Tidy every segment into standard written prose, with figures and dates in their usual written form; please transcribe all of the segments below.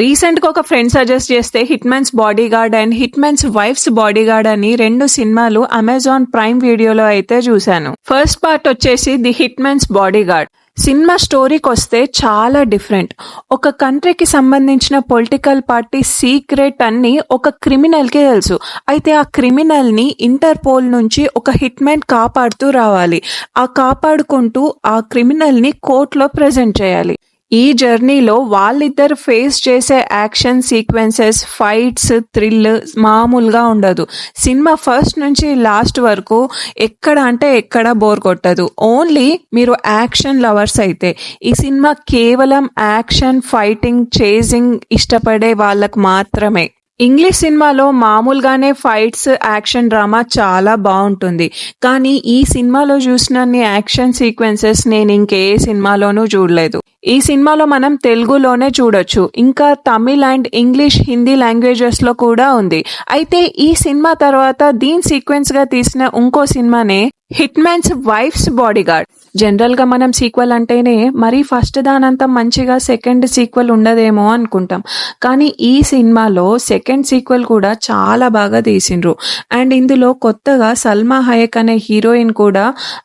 రీసెంట్గా ఒక friend suggest చేస్తే hitman's bodyguard and hitman's wife's bodyguard అని 2 సినిమాలు అమెజాన్ ప్రైమ్ వీడియోలో అయితే చూశాను. ఫస్ట్ పార్ట్ వచ్చేసి the hitman's bodyguard. సినిమా స్టోరీకి వస్తే చాలా డిఫరెంట్. ఒక కంట్రీకి సంబంధించిన పొలిటికల్ పార్టీ సీక్రెట్ అన్ని ఒక క్రిమినల్ కి తెలుసు. అయితే ఆ క్రిమినల్ ని ఇంటర్పోల్ నుంచి ఒక హిట్ మ్యాన్ కాపాడుతూ రావాలి. ఆ కాపాడుకుంటూ ఆ క్రిమినల్ ని కోర్టులో ప్రెజెంట్ చేయాలి. ఈ జర్నీలో వాళ్ళిద్దరు ఫేస్ చేసే యాక్షన్ సీక్వెన్సెస్, ఫైట్స్, థ్రిల్ మామూలుగా ఉండదు. సినిమా ఫస్ట్ నుంచి లాస్ట్ వరకు ఎక్కడ అంటే ఎక్కడ బోర్ కొట్టదు. ఓన్లీ మీరు యాక్షన్ లవర్స్ అయితే ఈ సినిమా కేవలం యాక్షన్, ఫైటింగ్, చేజింగ్ ఇష్టపడే వాళ్ళకు మాత్రమే. ఇంగ్లీష్ సినిమాలో మామూలుగానే ఫైట్స్, యాక్షన్ డ్రామా చాలా బాగుంటుంది. కానీ ఈ సినిమాలో చూసినన్ని యాక్షన్ సీక్వెన్సెస్ నేను ఇంకే సినిమాలోనూ చూడలేదు. ఈ సినిమాలో మనం తెలుగులోనే చూడొచ్చు, ఇంకా తమిళ్ అండ్ ఇంగ్లీష్, హిందీ లాంగ్వేజెస్లో కూడా ఉంది. అయితే ఈ సినిమా తర్వాత దీని సీక్వెన్స్గా తీసిన ఇంకో సినిమానే hitman's wife's bodyguard. జనరల్గా మనం సీక్వెల్ అంటేనే మరీ ఫస్ట్ దానంతా మంచిగా సెకండ్ సీక్వెల్ ఉండదేమో అనుకుంటాం. కానీ ఈ సినిమాలో సెకండ్ సీక్వెల్ కూడా చాలా బాగా తీసిండ్రు. అండ్ ఇందులో కొత్తగా సల్మా హయక్ అనే హీరోయిన్ కూడా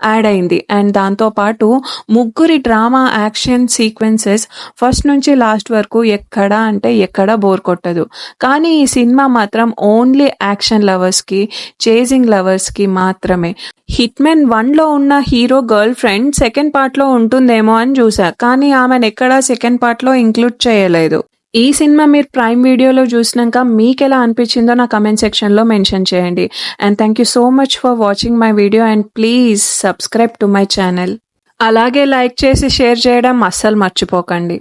యాడ్ అయింది. అండ్ దాంతోపాటు ముగ్గురి డ్రామా యాక్షన్ సీక్వెన్సెస్ ఫస్ట్ నుంచి లాస్ట్ వరకు ఎక్కడ అంటే ఎక్కడ బోర్ కొట్టదు. కానీ ఈ సినిమా మాత్రం ఓన్లీ యాక్షన్ లవర్స్కి, చేజింగ్ లవర్స్కి మాత్రమే. హిట్ మ్యాన్ 1లో ఉన్న హీరో గర్ల్ ఫ్రెండ్ సెకండ్ పార్ట్లో ఉంటుందేమో అని చూసా, కానీ ఆమెను ఎక్కడా సెకండ్ పార్ట్లో ఇంక్లూడ్ చేయలేదు. ఈ సినిమా మీరు ప్రైమ్ వీడియోలో చూసినాక మీకు ఎలా అనిపించిందో నా కమెంట్ సెక్షన్లో మెన్షన్ చేయండి. And thank you so much for watching my video and please subscribe to my channel. అలాగే లైక్ చేసి షేర్ చేయడం అస్సలు మర్చిపోకండి.